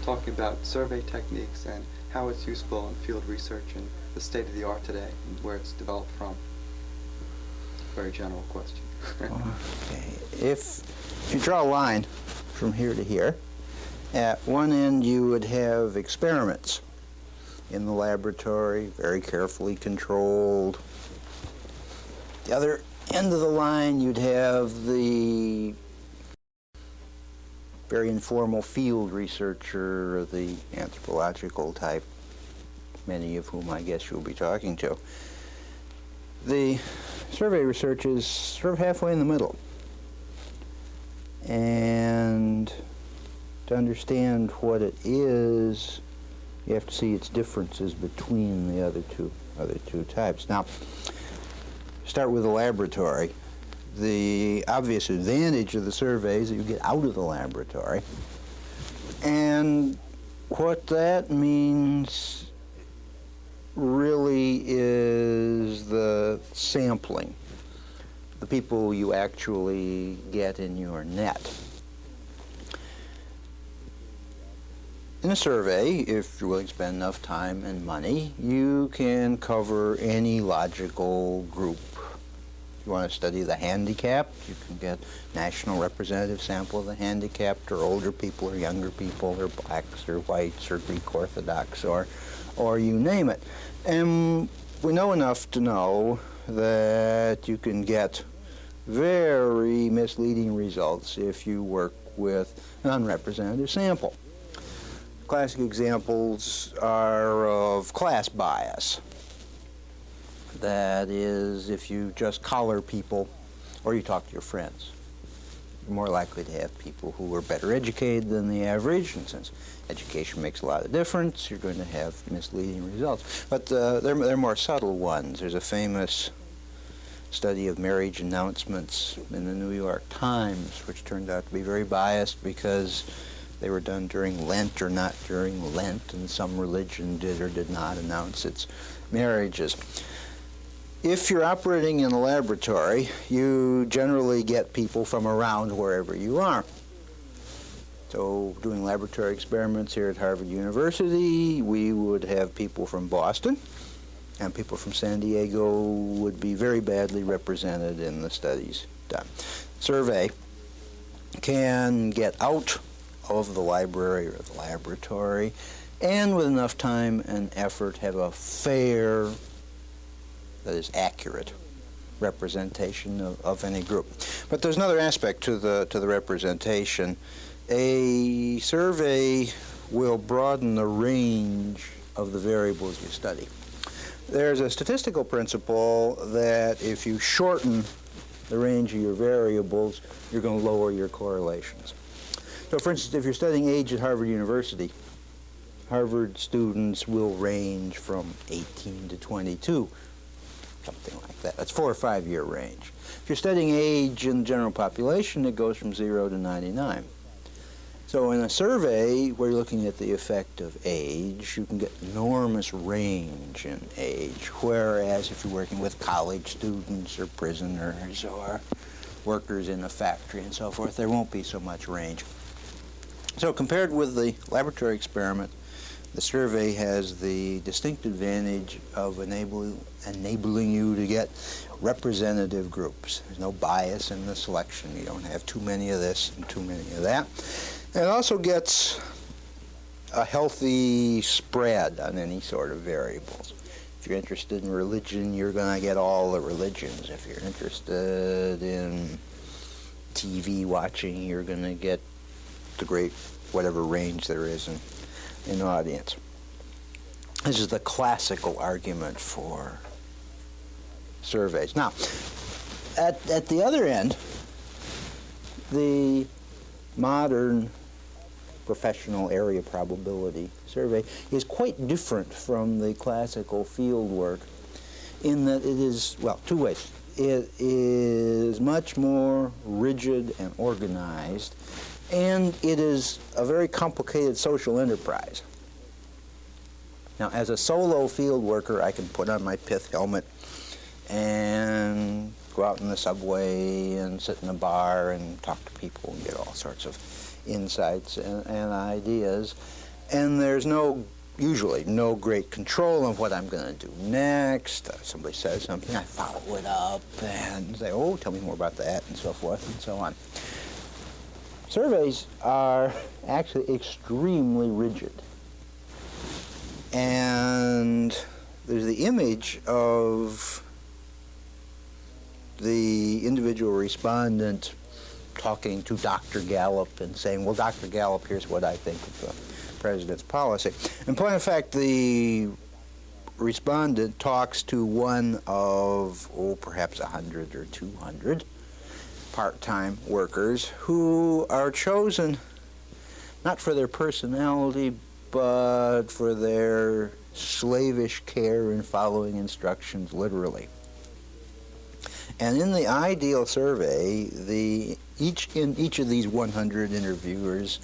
talking about survey techniques and how it's useful in field research and the state of the art today and where it's developed from. Very general question. Okay. If you draw a line from here to here, at one end you would have experiments in the laboratory, very carefully controlled. The other end of the line you'd have the very informal field researcher, the anthropological type, many of whom I guess you'll be talking to. The survey research is sort of halfway in the middle. And to understand what it is, you have to see its differences between the other two types. Now, start with the laboratory. The obvious advantage of the survey is that you get out of the laboratory. And what that means really is the sampling, the people you actually get in your net. In a survey, if you're willing to spend enough time and money, you can cover any logical group. If you want to study the handicapped, you can get national representative sample of the handicapped, or older people, or younger people, or blacks, or whites, or Greek Orthodox, or you name it. And we know enough to know that you can get very misleading results if you work with an unrepresentative sample. Classic examples are of class bias. That is, if you just collar people or you talk to your friends, you're more likely to have people who are better educated than the average, and since education makes a lot of difference, you're going to have misleading results. But they're more subtle ones. There's a famous study of marriage announcements in the New York Times, which turned out to be very biased because they were done during Lent or not during Lent, and some religion did or did not announce its marriages. If you're operating in a laboratory, you generally get people from around wherever you are. So doing laboratory experiments here at Harvard University, we would have people from Boston, and people from San Diego would be very badly represented in the studies done. Survey can get out of the library or the laboratory, and with enough time and effort have a fair, that is accurate, representation of any group. But there's another aspect to the representation. A survey will broaden the range of the variables you study. There's a statistical principle that if you shorten the range of your variables, you're going to lower your correlations. So for instance, if you're studying age at Harvard University, Harvard students will range from 18 to 22, something like that. That's 4 or 5 year range. If you're studying age in the general population, it goes from 0 to 99. So in a survey where you're looking at the effect of age, you can get enormous range in age, whereas if you're working with college students or prisoners or workers in a factory and so forth, there won't be so much range. So compared with the laboratory experiment, the survey has the distinct advantage of enabling you to get representative groups. There's no bias in the selection. You don't have too many of this and too many of that. And it also gets a healthy spread on any sort of variables. If you're interested in religion, you're going to get all the religions. If you're interested in TV watching, you're going to get the great whatever range there is in audience. This is the classical argument for surveys. Now, at the other end, the modern professional area probability survey is quite different from the classical field work in that it is, well, two ways. It is much more rigid and organized, and it is a very complicated social enterprise. Now, as a solo field worker, I can put on my pith helmet and go out in the subway and sit in a bar and talk to people and get all sorts of insights and ideas. And there's usually no great control on what I'm going to do next. Somebody says something, I follow it up and say, oh, tell me more about that, and so forth and so on. Surveys are actually extremely rigid. And there's the image of the individual respondent talking to Dr. Gallup and saying, well, Dr. Gallup, here's what I think of the president's policy. In point of fact, the respondent talks to one of, perhaps 100 or 200 part-time workers who are chosen not for their personality, but for their slavish care in following instructions literally. And in the ideal survey, each of these 100 interviewers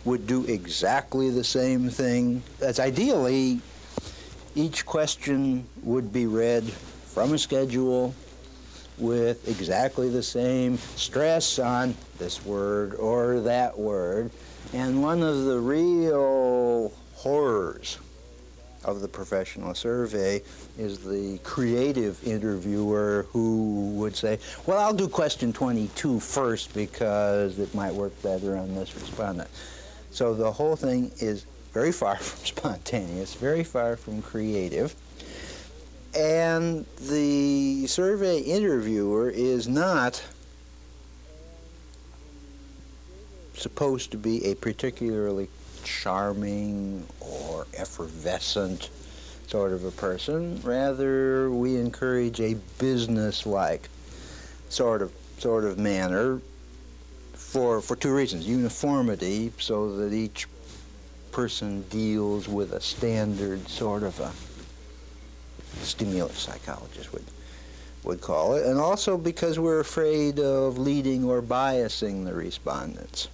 would do exactly the same thing. As ideally, each question would be read from a schedule with exactly the same stress on this word or that word. And one of the real horrors of the professional survey is the creative interviewer who would say, well, I'll do question 22 first because it might work better on this respondent. So the whole thing is very far from spontaneous, very far from creative. And the survey interviewer is not supposed to be a particularly charming or effervescent sort of a person. Rather, we encourage a business-like sort of manner for two reasons. Uniformity, so that each person deals with a standard sort of a stimulus, psychologists would call it, and also because we're afraid of leading or biasing the respondents.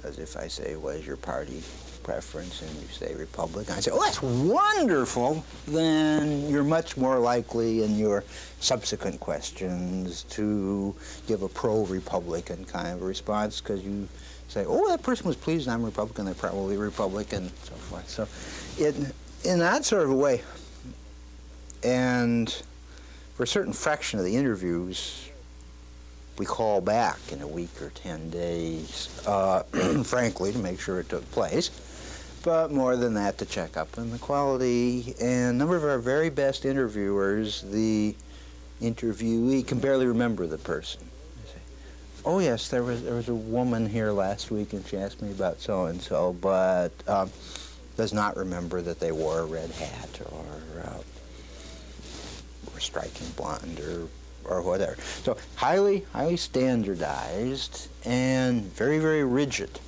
As if I say, what is your party preference, and you say Republican, I say, oh, that's wonderful, then you're much more likely in your subsequent questions to give a pro-Republican kind of response, because you say, oh, that person was pleased I'm Republican, they're probably Republican, and so forth. So in that sort of a way, and for a certain fraction of the interviews, we call back in a week or 10 days, frankly, to make sure it took place. But more than that, to check up on the quality. And a number of our very best interviewers, the interviewee can barely remember the person. They say, oh yes, there was a woman here last week and she asked me about so-and-so, but does not remember that they wore a red hat or were striking blonde or whatever. So highly standardized and very, very rigid.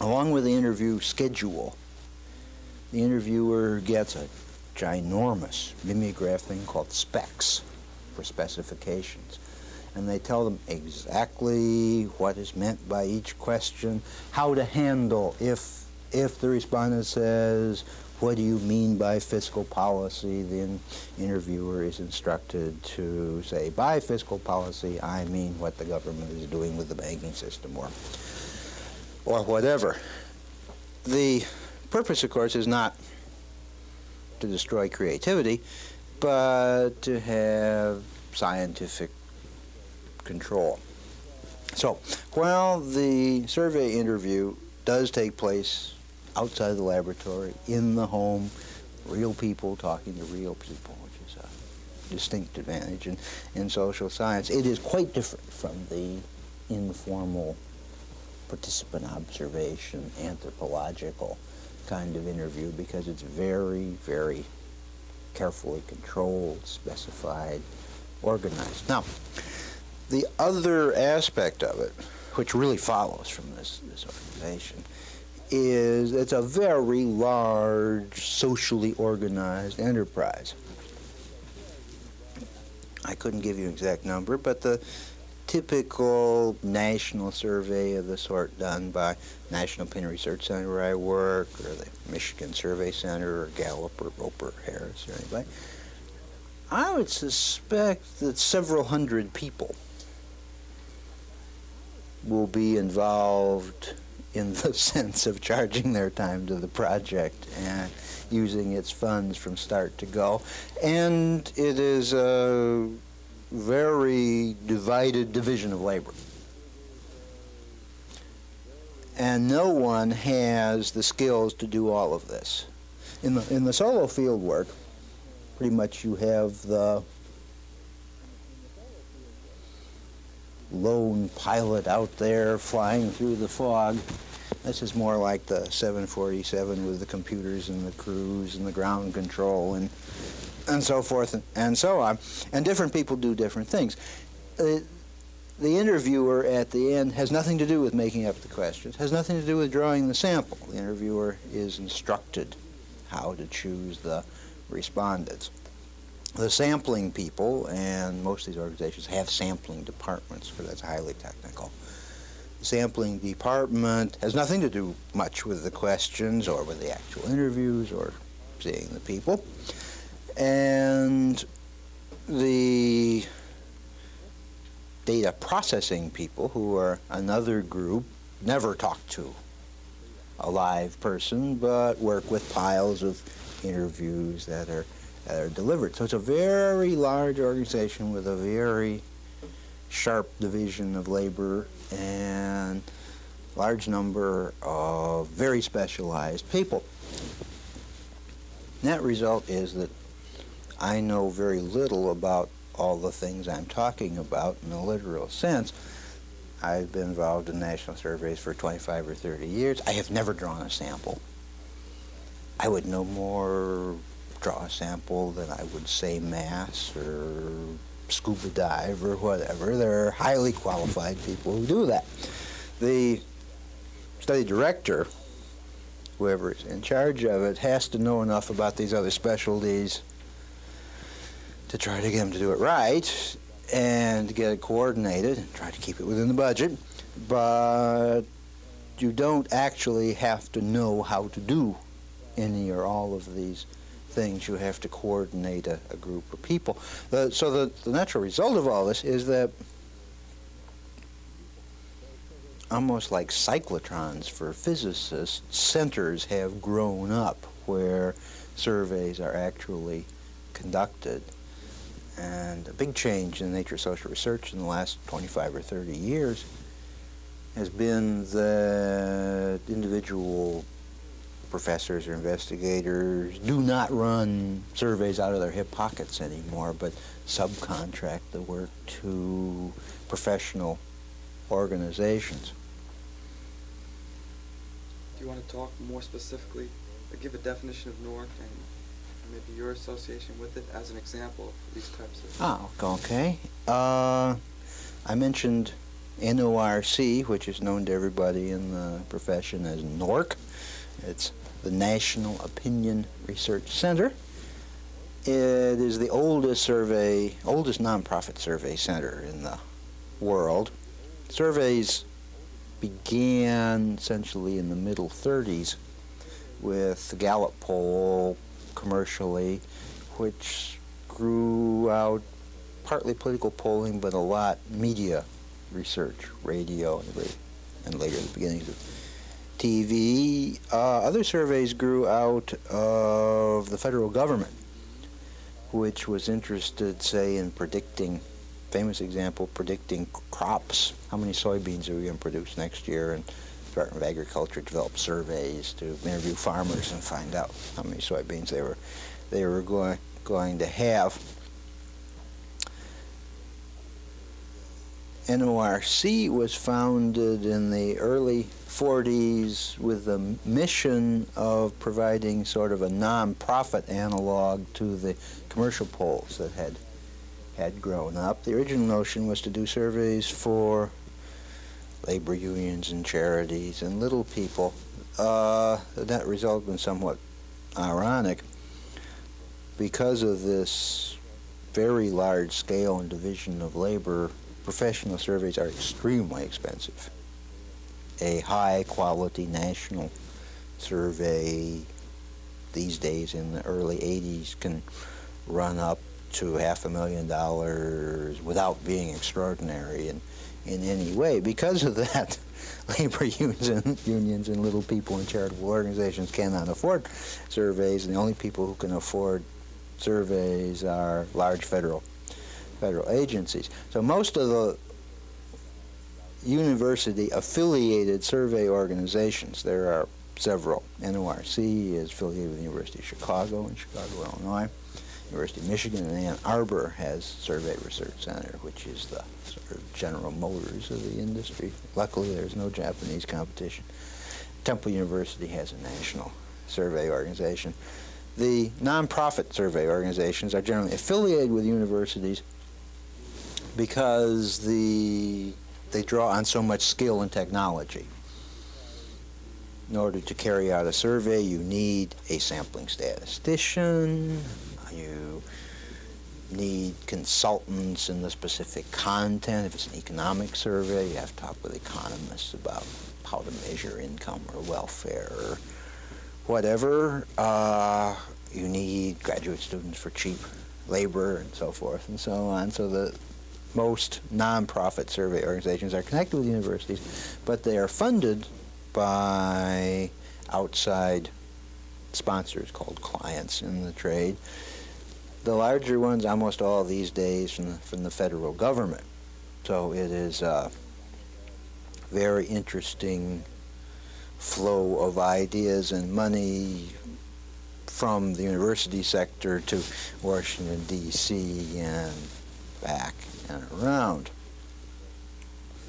Along with the interview schedule, the interviewer gets a ginormous mimeograph thing called specs for specifications. And they tell them exactly what is meant by each question, how to handle if the respondent says, what do you mean by fiscal policy? The interviewer is instructed to say, by fiscal policy, I mean what the government is doing with the banking system or whatever. The purpose, of course, is not to destroy creativity, but to have scientific control. So, while the survey interview does take place outside the laboratory, in the home, real people talking to real people, which is a distinct advantage in social science, it is quite different from the informal participant observation, anthropological kind of interview, because it's very, very carefully controlled, specified, organized. Now, the other aspect of it, which really follows from this organization, is it's a very large, socially organized enterprise. I couldn't give you an exact number, but the typical national survey of the sort done by National Opinion Research Center where I work, or the Michigan Survey Center, or Gallup, or Roper Harris, or anybody, I would suspect that several hundred people will be involved in the sense of charging their time to the project and using its funds from start to go. And it is a very divided division of labor. And no one has the skills to do all of this. In the solo field work, pretty much you have the lone pilot out there flying through the fog. This is more like the 747 with the computers and the crews and the ground control and so forth and so on. And different people do different things. The interviewer at the end has nothing to do with making up the questions, has nothing to do with drawing the sample. The interviewer is instructed how to choose the respondents. The sampling people, and most of these organizations have sampling departments, because that's highly technical. The sampling department has nothing to do much with the questions or with the actual interviews or seeing the people. And the data processing people, who are another group, never talk to a live person, but work with piles of interviews that are delivered. So it's a very large organization with a very sharp division of labor and large number of very specialized people. Net result is that I know very little about all the things I'm talking about in a literal sense. I've been involved in national surveys for 25 or 30 years. I have never drawn a sample. I would no more draw a sample than I would say mass or scuba dive or whatever. There are highly qualified people who do that. The study director, whoever is in charge of it, has to know enough about these other specialties to try to get them to do it right and to get it coordinated and try to keep it within the budget. But you don't actually have to know how to do any or all of these things. You have to coordinate a group of people. So the natural result of all this is that almost like cyclotrons for physicists, centers have grown up where surveys are actually conducted. And a big change in the nature of social research in the last 25 or 30 years has been that individual professors or investigators do not run surveys out of their hip pockets anymore, but subcontract the work to professional organizations. Do you want to talk more specifically, give a definition of NORC and maybe your association with it as an example of these types of... Okay. I mentioned NORC, which is known to everybody in the profession as NORC. It's the National Opinion Research Center. It is the oldest nonprofit survey center in the world. Surveys began essentially in the middle 30s with the Gallup poll commercially, which grew out partly political polling, but a lot media research, radio, and later the beginnings of TV. Other surveys grew out of the federal government, which was interested, say, in predicting, famous example, predicting crops. How many soybeans are we going to produce next year? And the Department of Agriculture developed surveys to interview farmers and find out how many soybeans they were going to have. NORC was founded in the early 40s with the mission of providing sort of a non-profit analog to the commercial polls that had grown up. The original notion was to do surveys for labor unions and charities and little people. That result has been somewhat ironic. Because of this very large scale and division of labor, professional surveys are extremely expensive. A high-quality national survey these days in the early 80s can run up to $500,000 without being extraordinary in any way. Because of that, labor unions and little people and charitable organizations cannot afford surveys, and the only people who can afford surveys are large federal agencies. So most of the university-affiliated survey organizations, there are several. NORC is affiliated with the University of Chicago in Chicago, Illinois. University of Michigan in Ann Arbor has Survey Research Center, which is the sort of General Motors of the industry. Luckily, there's no Japanese competition. Temple University has a national survey organization. The nonprofit survey organizations are generally affiliated with universities because they draw on so much skill and technology. In order to carry out a survey, you need a sampling statistician, you need consultants in the specific content. If it's an economic survey, you have to talk with economists about how to measure income or welfare or whatever. You need graduate students for cheap labor and so forth and so on. So the most nonprofit survey organizations are connected with universities, but they are funded by outside sponsors called clients in the trade. The larger ones, almost all these days, from the federal government. So it is a very interesting flow of ideas and money from the university sector to Washington, D.C. and back and around.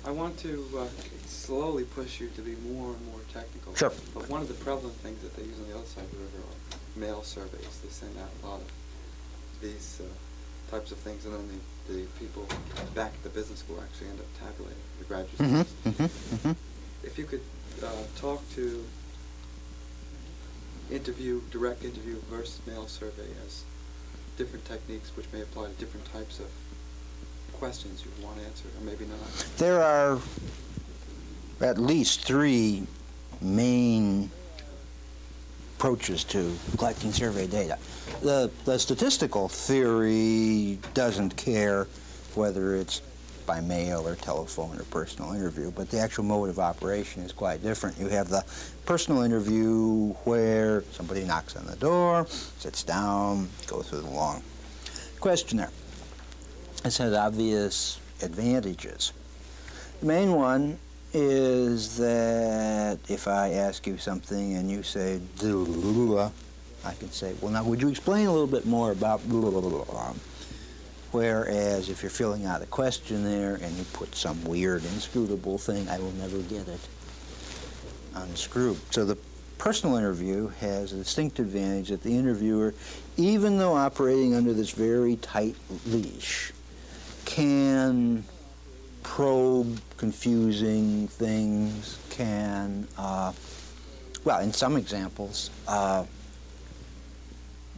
I want to slowly push you to be more and more technical. Sure. But one of the prevalent things that they use on the other side of the river are mail surveys. They send out a lot of these types of things, and then the people back at the business school actually end up tabulating the graduate students. If you could talk to direct interview versus mail survey as different techniques which may apply to different types of questions you want answered, or maybe not. There are at least three main approaches to collecting survey data. The statistical theory doesn't care whether it's by mail or telephone or personal interview, but the actual mode of operation is quite different. You have the personal interview where somebody knocks on the door, sits down, goes through the long questionnaire. This has obvious advantages. The main one is that if I ask you something and you say, I can say, well, now would you explain a little bit more about Whereas if you're filling out a questionnaire and you put some weird inscrutable thing, I will never get it unscrewed. So the personal interview has a distinct advantage that the interviewer, even though operating under this very tight leash, can probe confusing things, can, well, in some examples,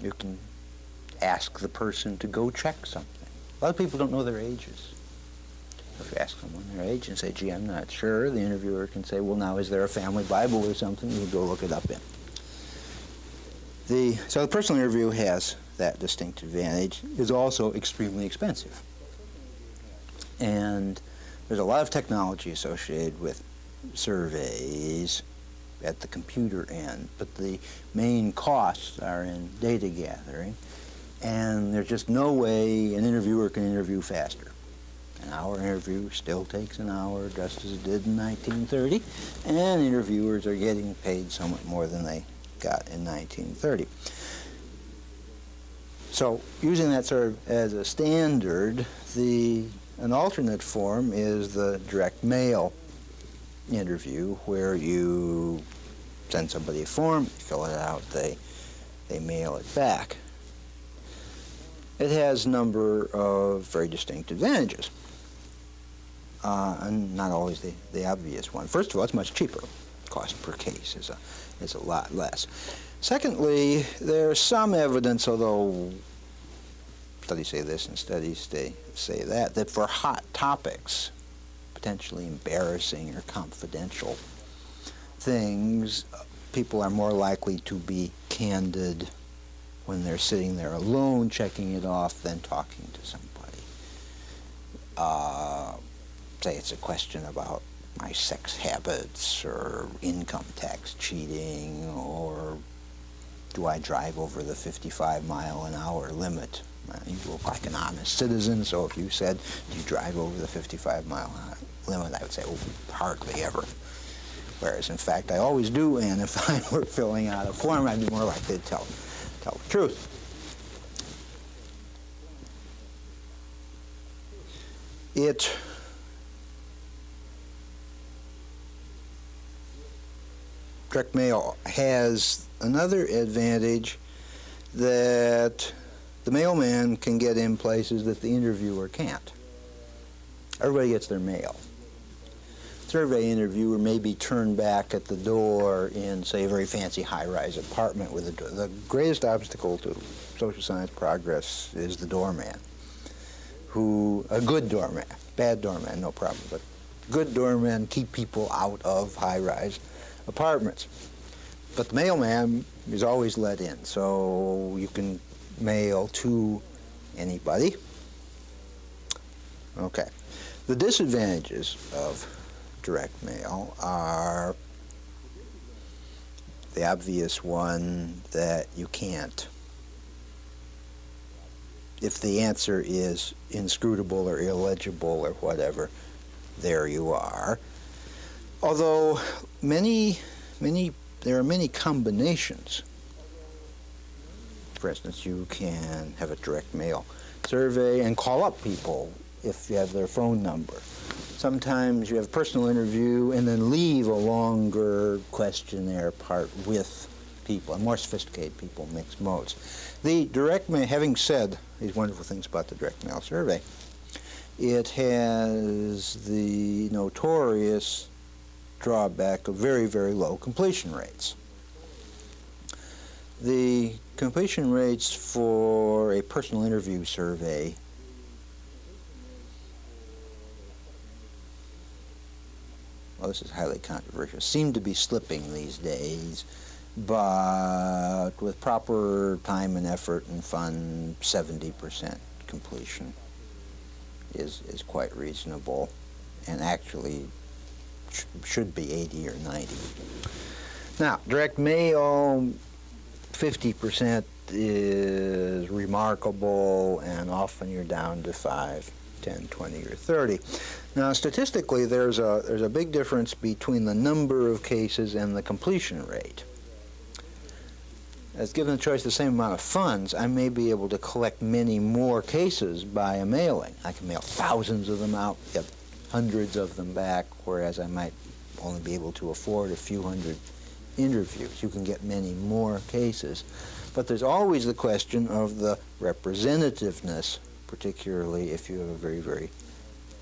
you can ask the person to go check something. A lot of people don't know their ages. If you ask someone their age and say, gee, I'm not sure, the interviewer can say, well, now, is there a family Bible or something? You go look it up in. So the personal interview has that distinct advantage. It's also extremely expensive. And there's a lot of technology associated with surveys at the computer end, but the main costs are in data gathering, and there's just no way an interviewer can interview faster. An hour interview still takes an hour, just as it did in 1930, and interviewers are getting paid somewhat more than they got in 1930. So using that sort of as a standard, an alternate form is the direct mail interview, where you send somebody a form, you fill it out, they mail it back. It has a number of very distinct advantages, and not always the obvious one. First of all, it's much cheaper. Cost per case is a lot less. Secondly, there's some evidence, although studies say this and studies say that for hot topics, potentially embarrassing or confidential things, people are more likely to be candid when they're sitting there alone checking it off than talking to somebody. Say it's a question about my sex habits or income tax cheating, or do I drive over the 55-mile-an-hour limit? You look like an honest citizen, so if you said, do you drive over the 55-mile limit, I would say, oh, hardly ever. Whereas, in fact, I always do, and if I were filling out a form, I'd be more likely to tell the truth. Direct mail has another advantage, that the mailman can get in places that the interviewer can't. Everybody gets their mail. Survey interviewer may be turned back at the door in, say, a very fancy high-rise apartment with a door. The greatest obstacle to social science progress is the doorman. A good doorman, bad doorman, no problem, but good doormen keep people out of high-rise apartments. But the mailman is always let in, so you can mail to anybody. Okay. The disadvantages of direct mail are the obvious one that you can't. If the answer is inscrutable or illegible or whatever, there you are. Although there are many combinations. For instance, you can have a direct mail survey and call up people if you have their phone number. Sometimes you have a personal interview and then leave a longer questionnaire part with people, and more sophisticated people, mixed modes. The direct mail, having said these wonderful things about the direct mail survey, it has the notorious drawback of very, very low completion rates. The completion rates for a personal interview survey this is highly controversial, seem to be slipping these days, but with proper time and effort and fun, 70% completion is quite reasonable, and actually should be 80 or 90. Now, direct mail, 50% is remarkable, and often you're down to 5, 10, 20, or 30. Now, statistically, there's a big difference between the number of cases and the completion rate. As given the choice the same amount of funds, I may be able to collect many more cases by a mailing. I can mail thousands of them out, get hundreds of them back, whereas I might only be able to afford a few hundred interviews. You can get many more cases. But there's always the question of the representativeness, particularly if you have a very, very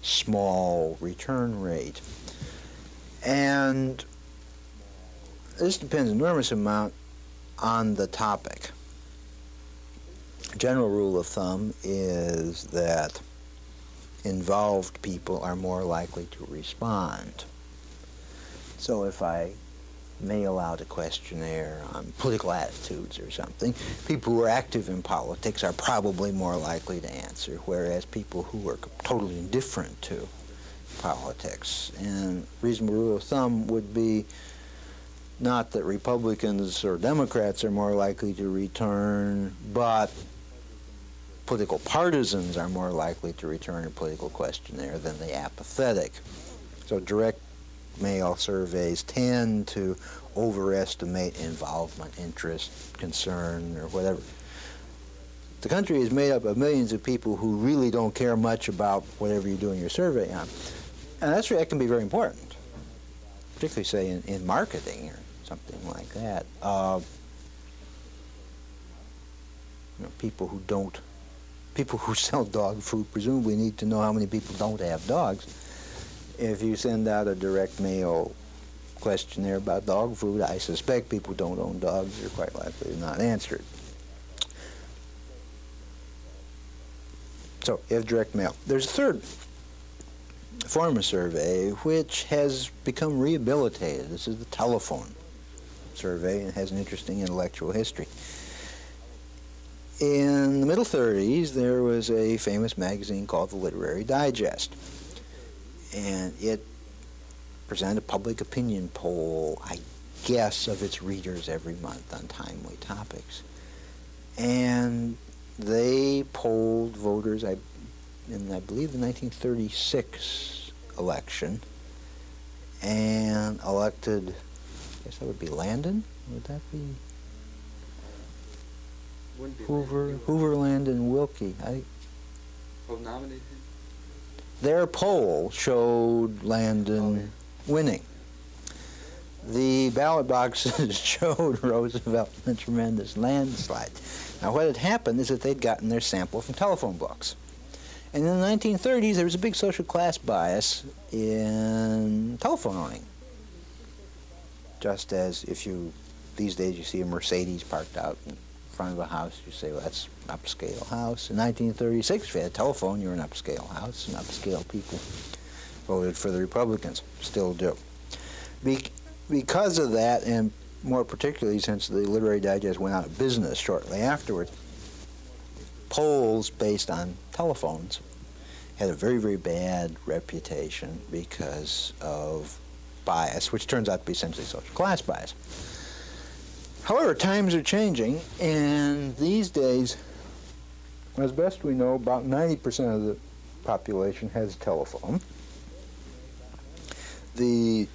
small return rate. And this depends an enormous amount on the topic. A general rule of thumb is that involved people are more likely to respond. So if I mail out a questionnaire on political attitudes or something, people who are active in politics are probably more likely to answer, whereas people who are totally indifferent to politics. And reasonable rule of thumb would be not that Republicans or Democrats are more likely to return, but political partisans are more likely to return a political questionnaire than the apathetic. So direct mail surveys tend to overestimate involvement, interest, concern, or whatever. The country is made up of millions of people who really don't care much about whatever you're doing your survey on. And that can be very important, particularly, say, in marketing or something like that. People who sell dog food presumably need to know how many people don't have dogs. If you send out a direct mail questionnaire about dog food, I suspect people who don't own dogs are quite likely to not answer it. So, you have direct mail. There's a third form of survey which has become rehabilitated. This is the telephone survey, and it has an interesting intellectual history. In the middle 30s, there was a famous magazine called the Literary Digest, and it presented a public opinion poll, I guess, of its readers every month on timely topics. And they polled voters in, I believe, the 1936 election, and elected, I guess that would be Landon? Would that be? Wouldn't be Hoover, Landon, Wilkie. Oh, nominated him? Their poll showed Landon winning. The ballot boxes showed Roosevelt in a tremendous landslide. Now, what had happened is that they'd gotten their sample from telephone books. And in the 1930s, there was a big social class bias in telephone owning. Just as these days you see a Mercedes parked out in front of a house, you say, well, that's an upscale house. In 1936, if you had a telephone, you were an upscale house, and upscale people voted for the Republicans, still do. Because of that, and more particularly since the Literary Digest went out of business shortly afterwards, polls based on telephones had a very, very bad reputation because of bias, which turns out to be essentially social class bias. However, times are changing, and these days, as best we know, about 90% of the population has a telephone. The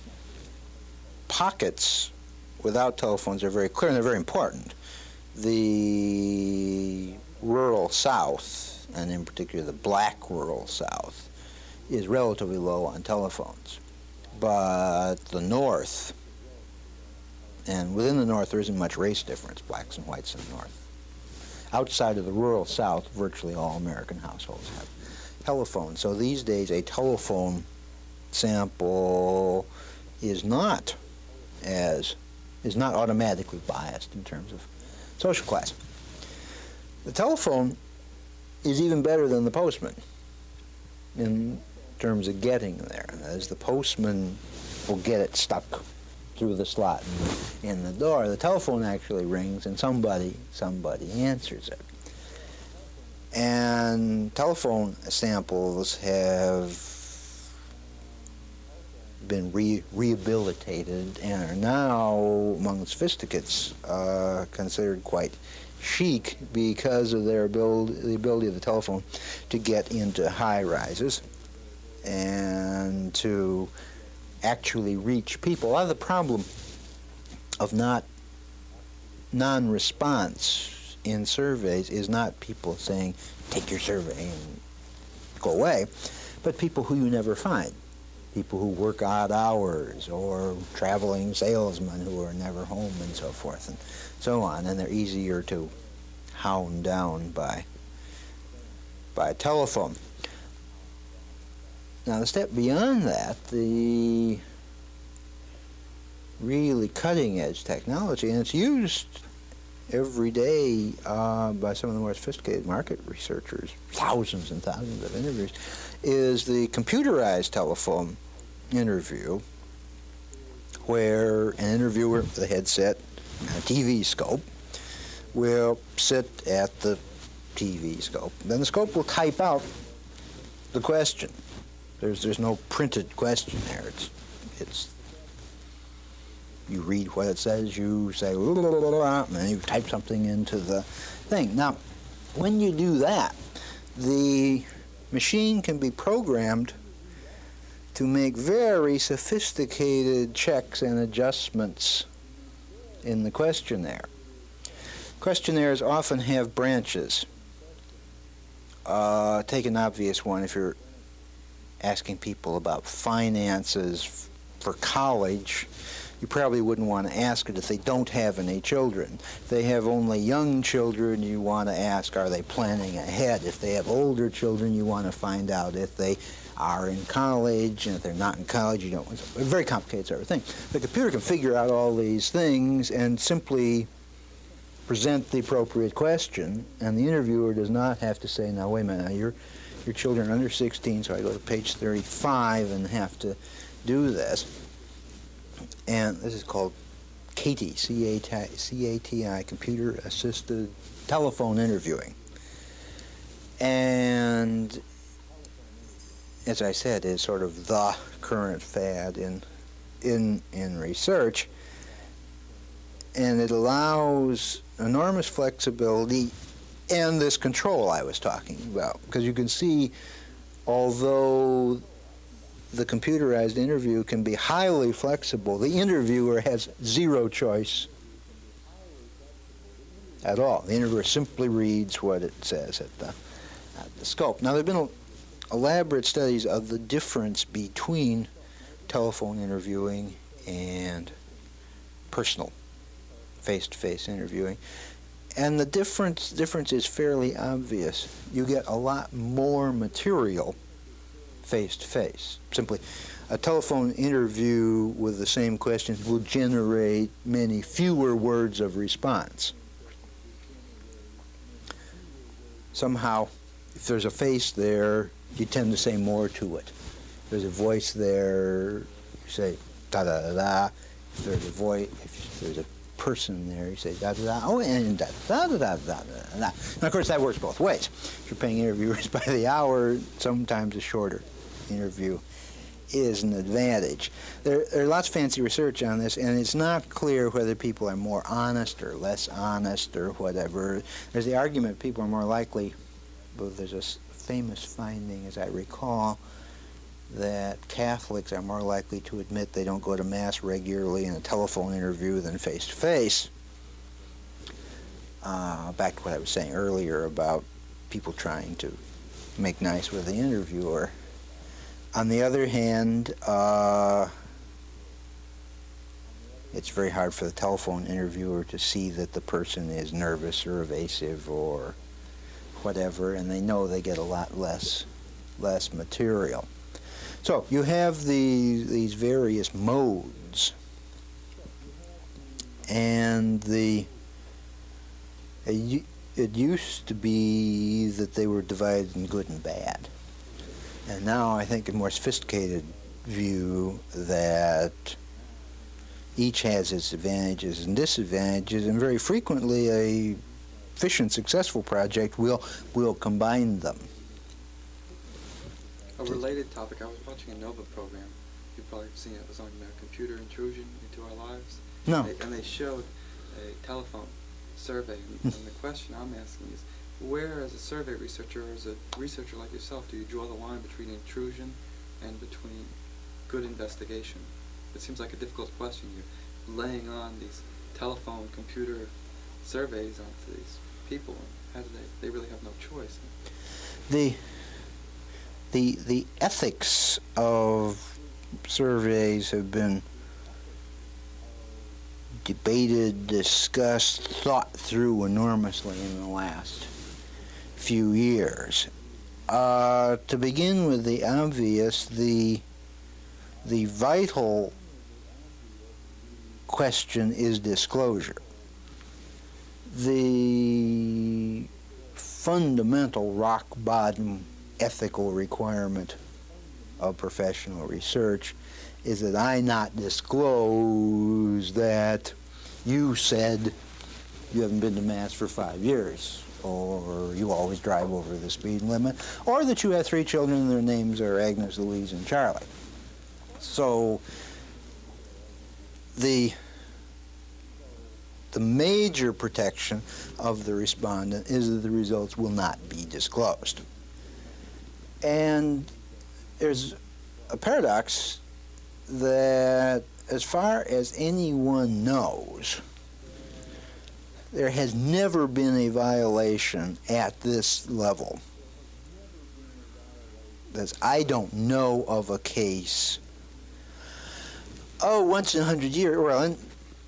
pockets without telephones are very clear, and they're very important. The rural South, and in particular the black rural South, is relatively low on telephones. But the North, and within the North there isn't much race difference, blacks and whites in the North. Outside of the rural South, virtually all American households have telephones. So these days a telephone sample is not automatically biased in terms of social class. The telephone is even better than the postman in terms of getting there. As the postman will get it stuck through the slot in the door, the telephone actually rings and somebody answers it. And telephone samples have been rehabilitated and are now, among the sophisticates, considered quite chic because of the ability of the telephone to get into high rises and to actually reach people. A lot of the problem of non-response in surveys is not people saying, take your survey and go away, but people who you never find. People who work odd hours, or traveling salesmen who are never home, and so forth and so on, and they're easier to hound down by telephone. Now, the step beyond that, the really cutting-edge technology, and it's used every day by some of the more sophisticated market researchers, thousands and thousands of interviews, is the computerized telephone interview, where an interviewer with a headset and a TV scope will sit at the TV scope. Then the scope will type out the question. There's no printed question there. It's you read what it says, you say, and then you type something into the thing. Now, when you do that, the machine can be programmed to make very sophisticated checks and adjustments in the questionnaire. Questionnaires often have branches. Take an obvious one. If you're asking people about finances for college, you probably wouldn't want to ask it if they don't have any children. If they have only young children, you want to ask, are they planning ahead? If they have older children, you want to find out if they are in college, and if they're not in college, you don't want to. It's a very complicated sort of thing. The computer can figure out all these things and simply present the appropriate question, and the interviewer does not have to say, now wait a minute, now your children are under 16, so I go to page 35 and have to do this. And this is called CATI, C-A-T-I, Computer Assisted telephone interviewing. And as I said, is sort of the current fad in research. And it allows enormous flexibility and this control I was talking about. Because you can see, although the computerized interview can be highly flexible, the interviewer has zero choice at all. The interviewer simply reads what it says at the scope. Now, there have been elaborate studies of the difference between telephone interviewing and personal face-to-face interviewing. And the difference is fairly obvious. You get a lot more material face-to-face. Simply, a telephone interview with the same questions will generate many fewer words of response. Somehow, if there's a face there, you tend to say more to it. If there's a voice there, you say da-da-da-da. If there's a person there, you say da-da-da, oh, and da-da-da-da-da-da. And of course, that works both ways. If you're paying interviewers by the hour, sometimes a shorter interview is an advantage. There are lots of fancy research on this, and it's not clear whether people are more honest or less honest or whatever. There's the argument people are more likely, well, there's a famous finding, as I recall, that Catholics are more likely to admit they don't go to Mass regularly in a telephone interview than face-to-face. Back to what I was saying earlier about people trying to make nice with the interviewer. On the other hand, it's very hard for the telephone interviewer to see that the person is nervous or evasive or whatever, and they know they get a lot less material. So you have these various modes, and it used to be that they were divided in good and bad. And now I think a more sophisticated view that each has its advantages and disadvantages, and very frequently a efficient, successful project will combine them. A related topic, I was watching a NOVA program. You've probably seen it. It was on computer intrusion into our lives. No. And they showed a telephone survey. And the question I'm asking is, where, as a survey researcher or as a researcher like yourself, do you draw the line between intrusion and between good investigation? It seems like a difficult question. You're laying on these telephone, computer surveys onto these people. And how do they really have no choice? The ethics of surveys have been debated, discussed, thought through enormously in the last few years. To begin with the obvious, the vital question is disclosure. The fundamental rock bottom ethical requirement of professional research is that I not disclose that you said you haven't been to Mass for 5 years, or you always drive over the speed limit, or that you have 3 children and their names are Agnes, Louise, and Charlie. So the major protection of the respondent is that the results will not be disclosed. And there's a paradox that, as far as anyone knows, there has never been a violation at this level. I don't know of a case, once in 100 years, well,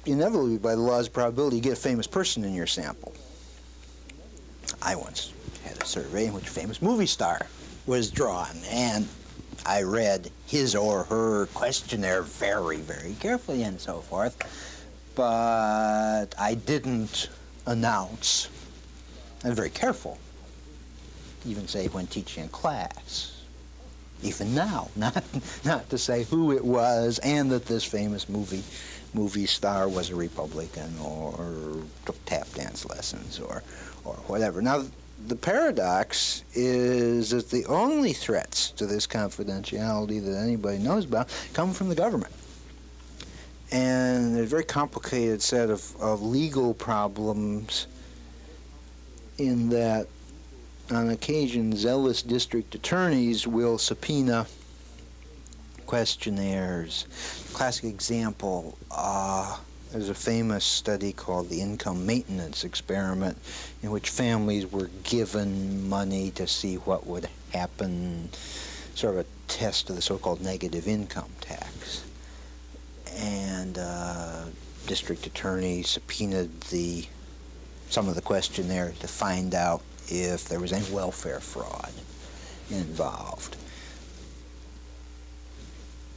inevitably by the laws of probability, you get a famous person in your sample. I once had a survey in which a famous movie star was drawn, and I read his or her questionnaire very, very carefully and so forth, but I didn't announce. I'm very careful, even say when teaching a class, even now, not to say who it was and that this famous movie star was a Republican or took tap dance lessons or whatever. Now, the paradox is that the only threats to this confidentiality that anybody knows about come from the government. And there's a very complicated set of legal problems in that on occasion zealous district attorneys will subpoena questionnaires. Classic example, there's a famous study called the income maintenance experiment in which families were given money to see what would happen, sort of a test of the so-called negative income tax. And district attorney subpoenaed some of the questionnaire to find out if there was any welfare fraud involved.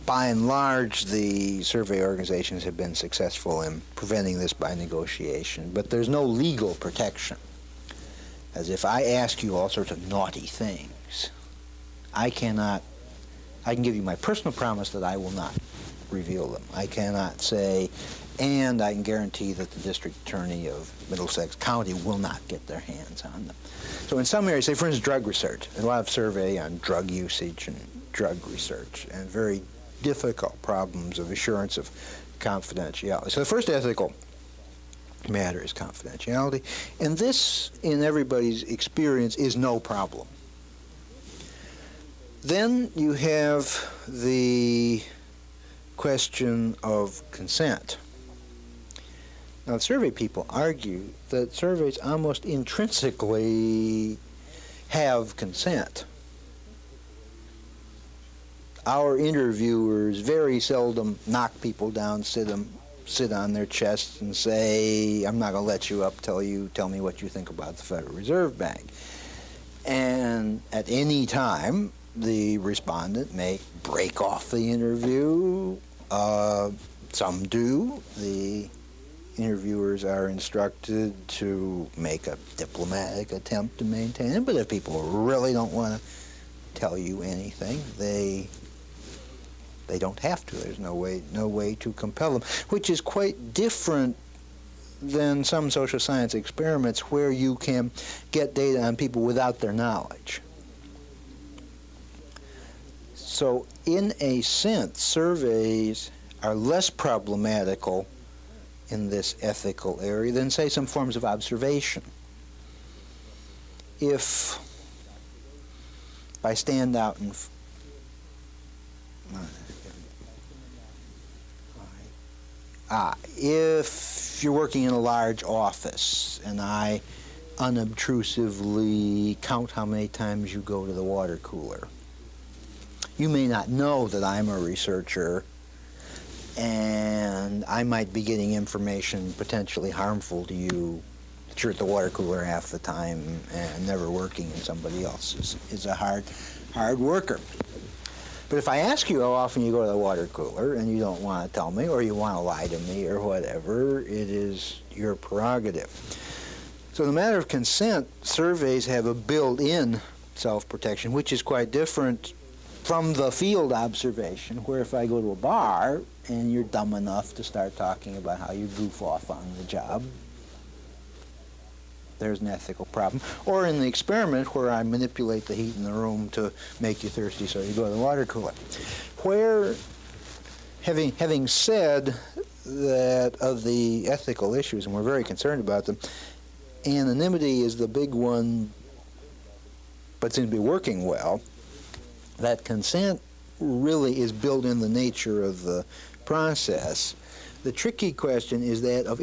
By and large, the survey organizations have been successful in preventing this by negotiation, but there's no legal protection. As if I ask you all sorts of naughty things, I can give you my personal promise that I will not reveal them. I cannot say, and I can guarantee that the district attorney of Middlesex County will not get their hands on them. So in some areas, say for instance drug research, a lot of survey on drug usage and drug research, and very difficult problems of assurance of confidentiality. So the first ethical matter is confidentiality, and this, in everybody's experience, is no problem. Then you have the question of consent. Now, the survey people argue that surveys almost intrinsically have consent. Our interviewers very seldom knock people down, sit on their chests and say, I'm not going to let you up till you tell me what you think about the Federal Reserve Bank. And at any time, the respondent may break off the interview. Some do. The interviewers are instructed to make a diplomatic attempt to maintain it, but if people really don't want to tell you anything, they don't have to. There's no way to compel them, which is quite different than some social science experiments where you can get data on people without their knowledge. So in a sense, surveys are less problematical in this ethical area than, say, some forms of observation. If I stand out and if you're working in a large office and I unobtrusively count how many times you go to the water cooler, you may not know that I'm a researcher, and I might be getting information potentially harmful to you that you're at the water cooler half the time and never working, and somebody else is a hard worker. But if I ask you how often you go to the water cooler and you don't want to tell me, or you want to lie to me or whatever, it is your prerogative. So in the matter of consent, surveys have a built-in self-protection, which is quite different from the field observation, where if I go to a bar and you're dumb enough to start talking about how you goof off on the job, there's an ethical problem. Or in the experiment where I manipulate the heat in the room to make you thirsty so you go to the water cooler. Where, having said that of the ethical issues, and we're very concerned about them, anonymity is the big one, but seems to be working well, that consent really is built in the nature of the process. The tricky question is that of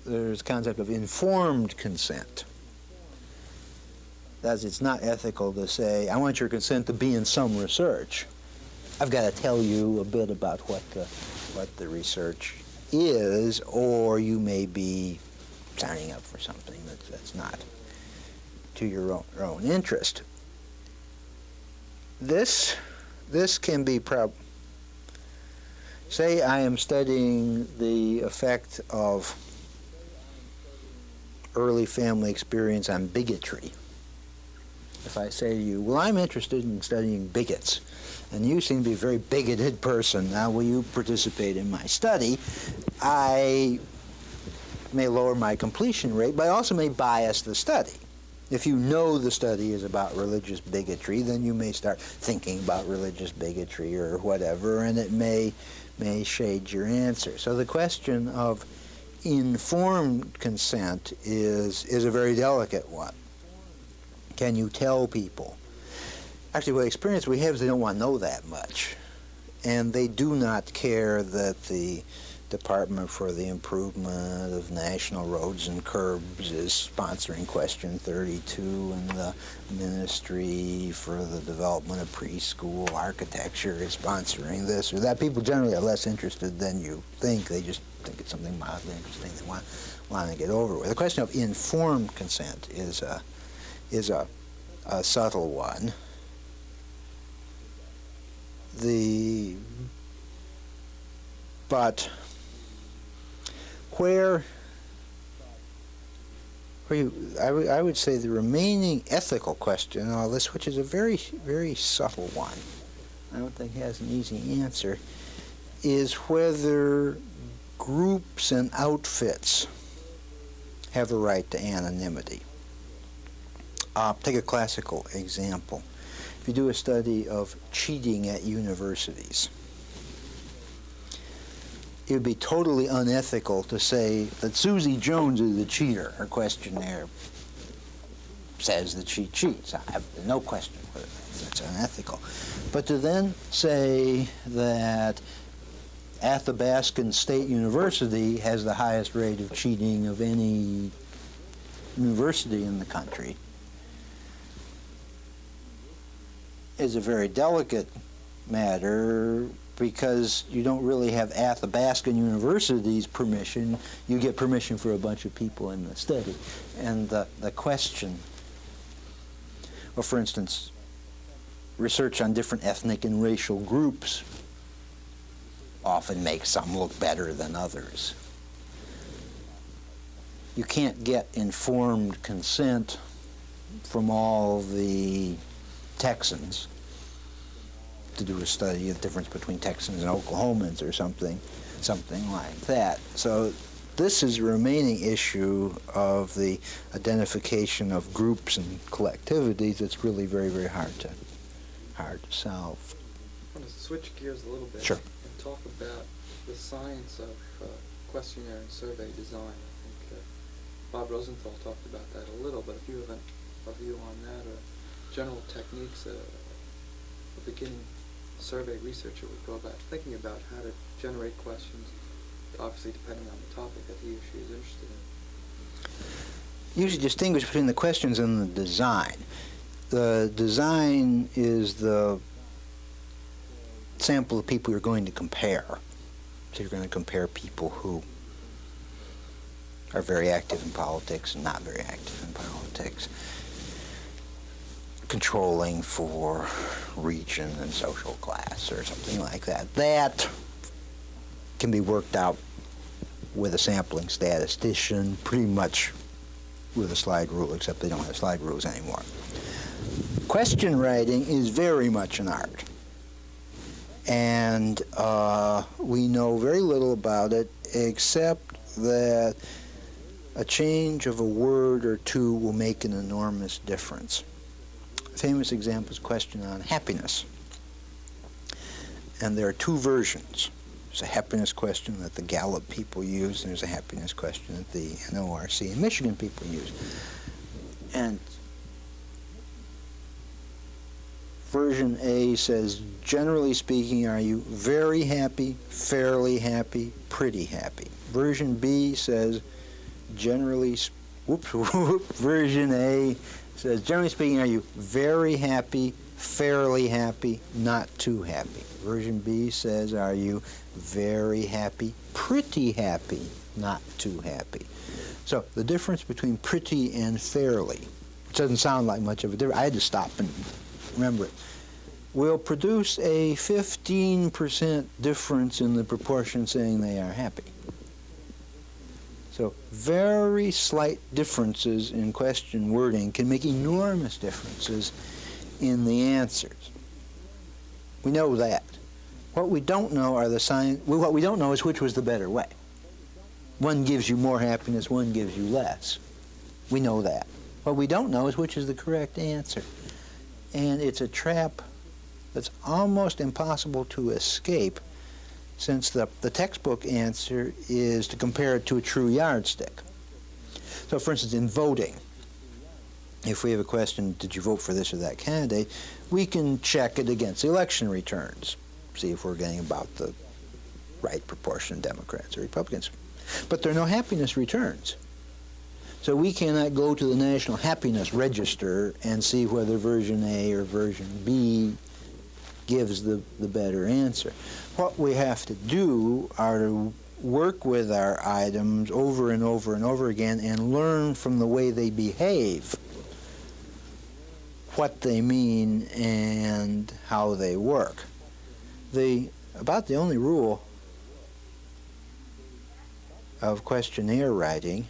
there's a concept of informed consent. That is, it's not ethical to say, I want your consent to be in some research. I've got to tell you a bit about what the research is, or you may be signing up for something that's not to your own interest. This can be say I am studying the effect of early family experience on bigotry. If I say to you, well, I'm interested in studying bigots, and you seem to be a very bigoted person, now will you participate in my study? I may lower my completion rate, but also may bias the study. If you know the study is about religious bigotry, then you may start thinking about religious bigotry or whatever, and it may shade your answer. So the question of informed consent is a very delicate one. Can you tell people? Actually, what experience we have is they don't want to know that much. And they do not care that the Department for the Improvement of National Roads and Curbs is sponsoring question 32, and the Ministry for the Development of Preschool Architecture is sponsoring this or that. People generally are less interested than you think. They just think it's something mildly interesting they want to get over with. The question of informed consent is a subtle one. But I would say the remaining ethical question in all this, which is a very, very subtle one, I don't think has an easy answer, is whether groups and outfits have a right to anonymity. Take a classical example. If you do a study of cheating at universities, it would be totally unethical to say that Susie Jones is the cheater. Her questionnaire says that she cheats. I have no question whether that's unethical. But to then say that Athabascan State University has the highest rate of cheating of any university in the country is a very delicate matter, because you don't really have Athabascan University's permission. You get permission for a bunch of people in the study. And the question, well, for instance, research on different ethnic and racial groups often makes some look better than others. You can't get informed consent from all the Texans to do a study of the difference between Texans and Oklahomans or something like that. So this is a remaining issue of the identification of groups and collectivities that's really very, very hard to solve. I want to switch gears a little bit. Sure. And talk about the science of questionnaire and survey design. I think Bob Rosenthal talked about that a little, but if you have a view on that, or general techniques a beginning survey researcher would go about thinking about how to generate questions, obviously depending on the topic that he or she is interested in. Usually distinguish between the questions and the design. The design is the sample of people you're going to compare. So you're going to compare people who are very active in politics and not very active in politics, controlling for region and social class or something like that. That can be worked out with a sampling statistician, pretty much with a slide rule, except they don't have slide rules anymore. Question writing is very much an art. And we know very little about it, except that a change of a word or two will make an enormous difference. A famous example is question on happiness. And there are two versions. There's a happiness question that the Gallup people use, and there's a happiness question that the NORC and Michigan people use. And version A says, generally speaking, are you very happy, fairly happy, pretty happy? Version B says, version A says, generally speaking, are you very happy, fairly happy, not too happy? Version B says, are you very happy, pretty happy, not too happy? So the difference between pretty and fairly, which doesn't sound like much of a difference, I had to stop and remember it, will produce a 15% difference in the proportion saying they are happy. So very slight differences in question wording can make enormous differences in the answers. We know that. What we don't know are the signs. What we don't know is which was the better way. One gives you more happiness, one gives you less. We know that. What we don't know is which is the correct answer. And it's a trap that's almost impossible to escape, since the textbook answer is to compare it to a true yardstick. So for instance, in voting, if we have a question, did you vote for this or that candidate, we can check it against the election returns, see if we're getting about the right proportion of Democrats or Republicans. But there are no happiness returns. So we cannot go to the National Happiness Register and see whether version A or version B gives the better answer. What we have to do are to work with our items over and over and over again and learn from the way they behave what they mean and how they work. About the only rule of questionnaire writing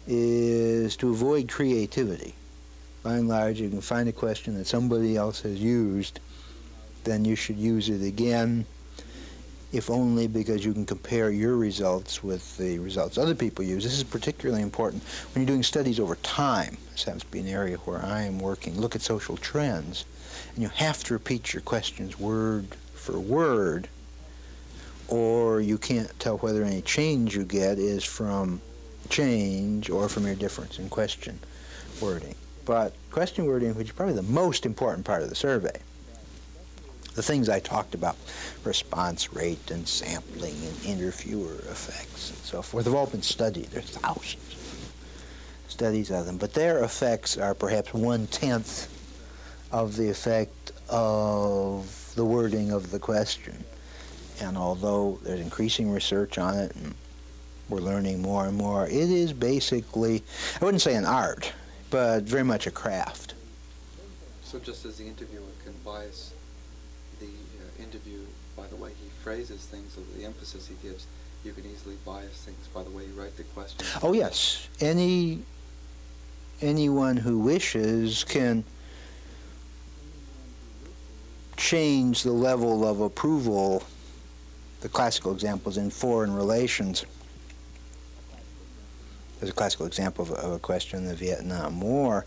is to avoid creativity. By and large, you can find a question that somebody else has used, then you should use it again, if only because you can compare your results with the results other people use. This is particularly important when you're doing studies over time. This happens to be an area where I am working. Look at social trends, and you have to repeat your questions word for word, or you can't tell whether any change you get is from change or from your difference in question wording. But question wording, which is probably the most important part of the survey, the things I talked about, response rate and sampling and interviewer effects and so forth, have all been studied. There's thousands of studies of them, but their effects are perhaps 1/10 of the effect of the wording of the question. And although there's increasing research on it and we're learning more and more, it is basically, I wouldn't say an art, but very much a craft. So just as the interviewer can bias the interview by the way he phrases things or the emphasis he gives, you can easily bias things by the way you write the question. Oh yes, anyone who wishes can change the level of approval. The classical examples in foreign relations. There's a classical example of a question in the Vietnam War.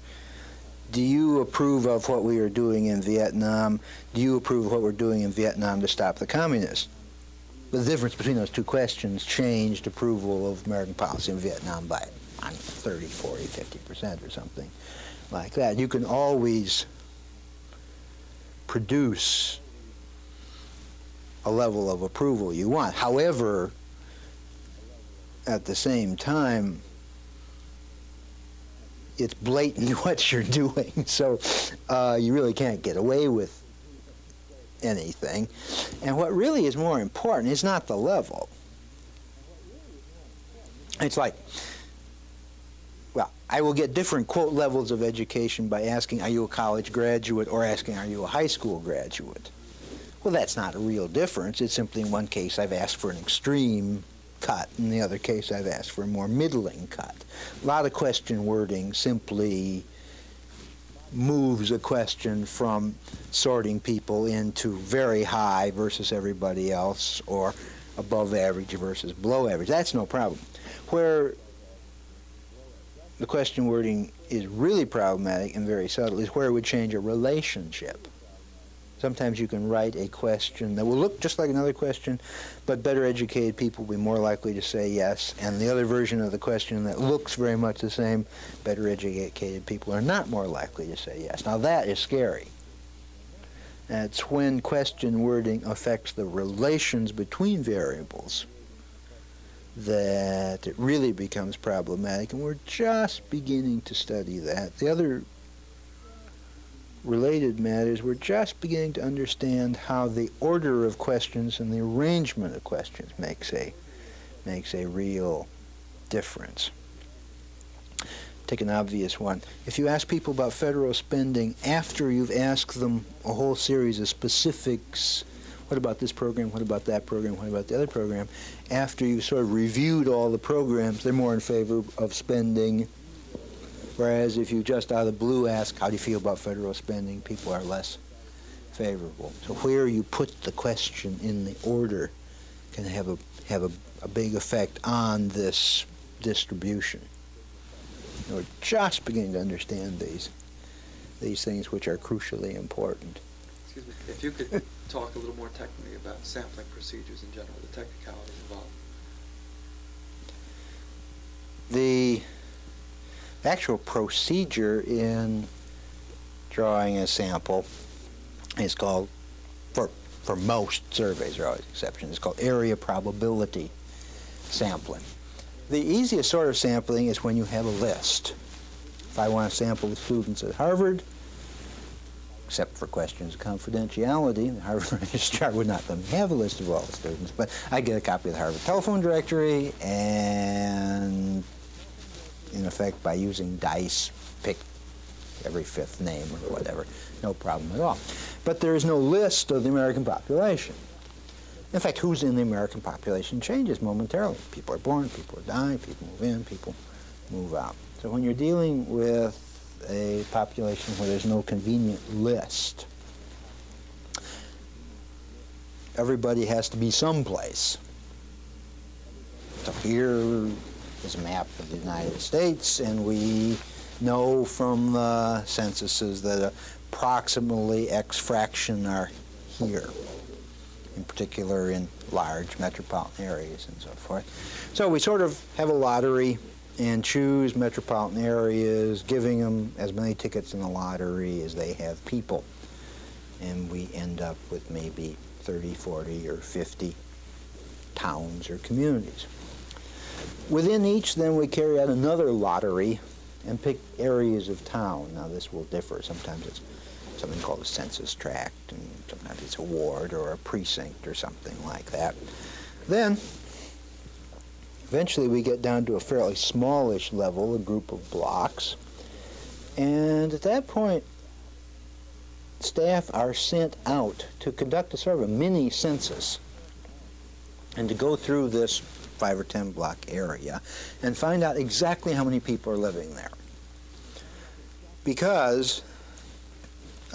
Do you approve of what we are doing in Vietnam? Do you approve of what we're doing in Vietnam to stop the communists? The difference between those two questions changed approval of American policy in Vietnam by 30, 40, 50% or something like that. You can always produce a level of approval you want. However, at the same time, it's blatant what you're doing, so you really can't get away with anything. And what really is more important is not the level. It's like, well, I will get different, quote, levels of education by asking, are you a college graduate, or asking, are you a high school graduate? Well, that's not a real difference. It's simply in one case I've asked for an extreme cut, in the other case I've asked for a more middling cut. A lot of question wording simply moves a question from sorting people into very high versus everybody else, or above average versus below average. That's no problem. Where the question wording is really problematic and very subtle is where it would change a relationship. Sometimes you can write a question that will look just like another question, but better educated people will be more likely to say yes, and the other version of the question that looks very much the same, better educated people are not more likely to say yes. Now that is scary. That's when question wording affects the relations between variables that it really becomes problematic, and we're just beginning to study that. The other related matters, we're just beginning to understand how the order of questions and the arrangement of questions makes a real difference. Take an obvious one. If you ask people about federal spending after you've asked them a whole series of specifics, what about this program, what about that program, what about the other program, after you've sort of reviewed all the programs, they're more in favor of spending. Whereas if you just out of the blue ask, how do you feel about federal spending, people are less favorable. So where you put the question in the order can have a big effect on this distribution. We're just beginning to understand these things which are crucially important. Excuse me, if you could talk a little more technically about sampling procedures in general, the technicalities involved. The actual procedure in drawing a sample is called, for most surveys, there are always exceptions, it's called area probability sampling. The easiest sort of sampling is when you have a list. If I want to sample the students at Harvard, except for questions of confidentiality, the Harvard registrar would not let me have a list of all the students, but I get a copy of the Harvard telephone directory, and in effect, by using dice, pick every fifth name or whatever. No problem at all. But there is no list of the American population. In fact, who's in the American population changes momentarily. People are born, people are dying, people move in, people move out. So when you're dealing with a population where there's no convenient list, everybody has to be someplace. So here is a map of the United States, and we know from the censuses that approximately X fraction are here, in particular in large metropolitan areas and so forth. So we sort of have a lottery and choose metropolitan areas, giving them as many tickets in the lottery as they have people. And we end up with maybe 30, 40, or 50 towns or communities. Within each, then, we carry out another lottery and pick areas of town. Now, this will differ. Sometimes it's something called a census tract, and sometimes it's a ward or a precinct or something like that. Then, eventually we get down to a fairly smallish level, a group of blocks. And at that point, staff are sent out to conduct a sort of a mini census and to go through this 5 or 10 block area and find out exactly how many people are living there. Because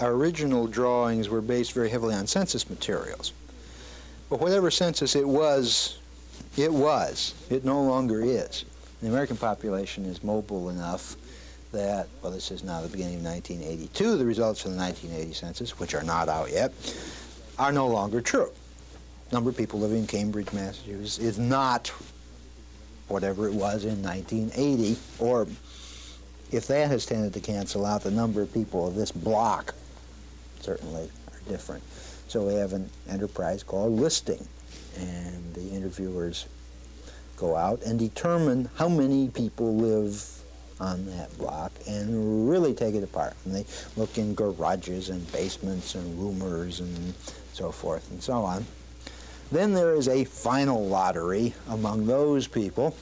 our original drawings were based very heavily on census materials. But whatever census it was. It no longer is. The American population is mobile enough that, well, this is now the beginning of 1982, the results of the 1980 census, which are not out yet, are no longer true. Number of people living in Cambridge, Massachusetts is not whatever it was in 1980, or if that has tended to cancel out, the number of people of this block certainly are different. So we have an enterprise called listing, and the interviewers go out and determine how many people live on that block and really take it apart. And they look in garages and basements and roomers and so forth and so on. Then there is a final lottery among those people,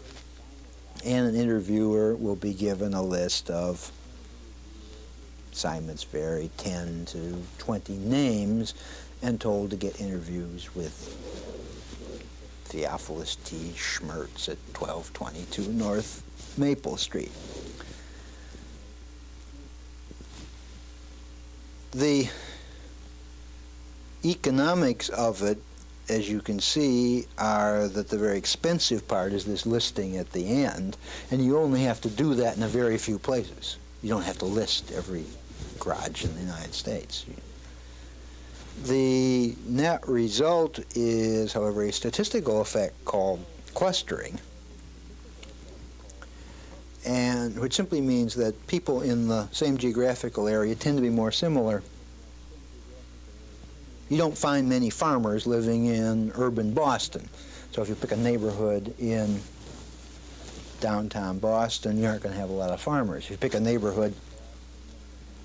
and an interviewer will be given a list of, assignments vary, 10 to 20 names, and told to get interviews with Theophilus T. Schmertz at 1222 North Maple Street. The economics of it, as you can see, are that the very expensive part is this listing at the end, and you only have to do that in a very few places. You don't have to list every garage in the United States. The net result is, however, a statistical effect called clustering, and which simply means that people in the same geographical area tend to be more similar. You don't find many farmers living in urban Boston. So if you pick a neighborhood in downtown Boston, you aren't going to have a lot of farmers. If you pick a neighborhood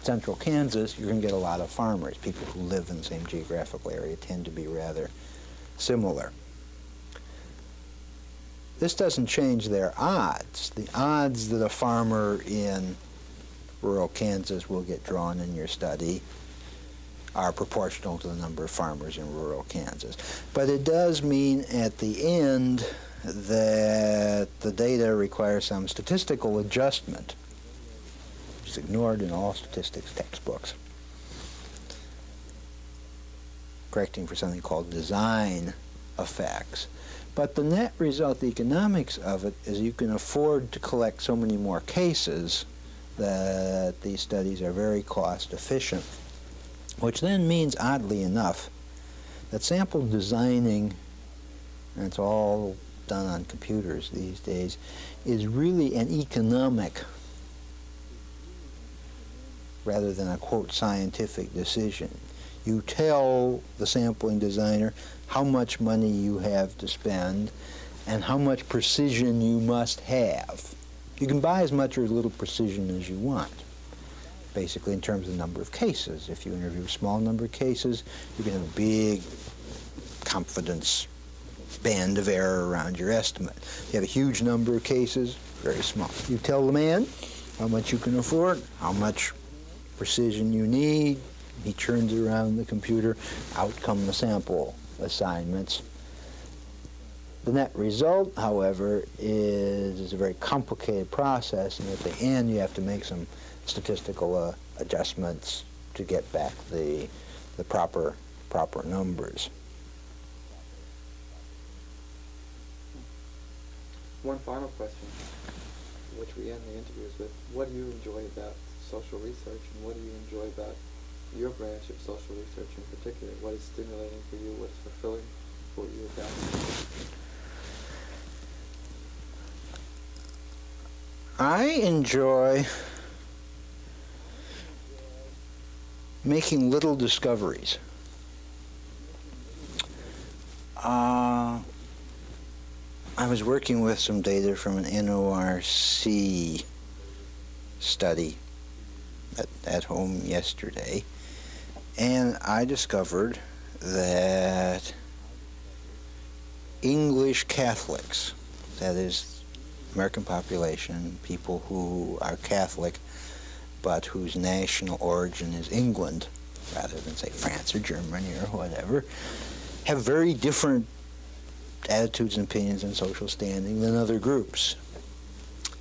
central Kansas, you're going to get a lot of farmers. People who live in the same geographical area tend to be rather similar. This doesn't change their odds. The odds that a farmer in rural Kansas will get drawn in your study are proportional to the number of farmers in rural Kansas. But it does mean at the end that the data requires some statistical adjustment, which is ignored in all statistics textbooks. Correcting for something called design effects. But the net result, the economics of it, is you can afford to collect so many more cases that these studies are very cost efficient, which then means, oddly enough, that sample designing, and it's all done on computers these days, is really an economic rather than a, quote, scientific decision. You tell the sampling designer how much money you have to spend and how much precision you must have. You can buy as much or as little precision as you want, basically in terms of the number of cases. If you interview a small number of cases, you can have a big confidence band of error around your estimate. If you have a huge number of cases, very small. You tell the man how much you can afford, how much precision you need. He churns around the computer. Out come the sample assignments. The net result, however, is a very complicated process, and at the end you have to make some statistical adjustments to get back the proper numbers. One final question, which we end the interviews with. What do you enjoy about social research, and what do you enjoy about your branch of social research in particular? What is stimulating for you? What's fulfilling for you about it? I enjoy making little discoveries. I was working with some data from an NORC study at home yesterday, and I discovered that English Catholics, that is, American population, people who are Catholic but whose national origin is England, rather than, say, France or Germany or whatever, have very different attitudes and opinions and social standing than other groups.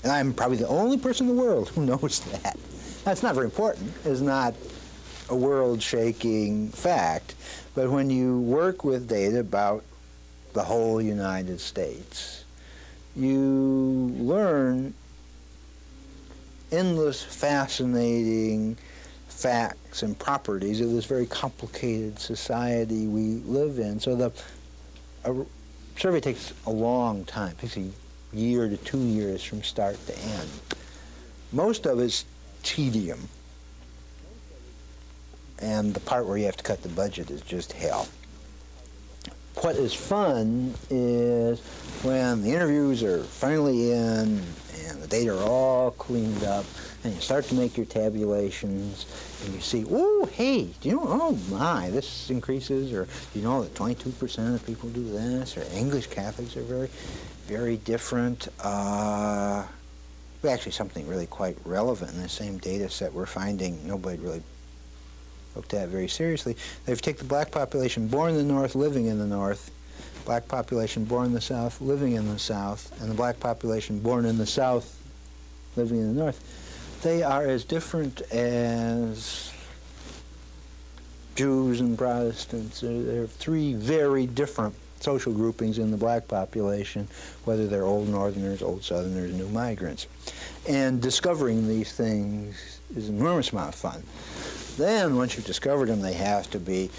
And I'm probably the only person in the world who knows that. That's not very important. It's not a world-shaking fact. But when you work with data about the whole United States, you learn endless, fascinating facts and properties of this very complicated society we live in. So a survey takes a long time. It takes a year to 2 years from start to end. Most of it's tedium. And the part where you have to cut the budget is just hell. What is fun is when the interviews are finally in and the data are all cleaned up and you start to make your tabulations and you see, oh, hey, do you know, oh my, this increases, or do you know that 22% of people do this, or English Catholics are very, very different. Actually, something really quite relevant in the same data set we're finding nobody really looked at very seriously. They've taken the black population born in the North, living in the North, black population born in the South, living in the South, and the black population born in the South, living in the North. They are as different as Jews and Protestants. There are three very different social groupings in the black population, whether they're old Northerners, old Southerners, new migrants. And discovering these things is an enormous amount of fun. Then, once you've discovered them, they have to be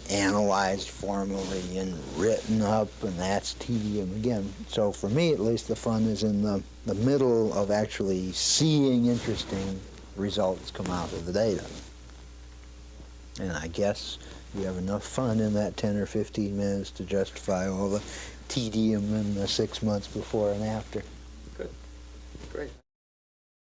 analyzed formally and written up, and that's tedium again. So for me, at least, the fun is in the middle of actually seeing interesting results come out of the data. And I guess you have enough fun in that 10 or 15 minutes to justify all the tedium in the 6 months before and after. Good. Great.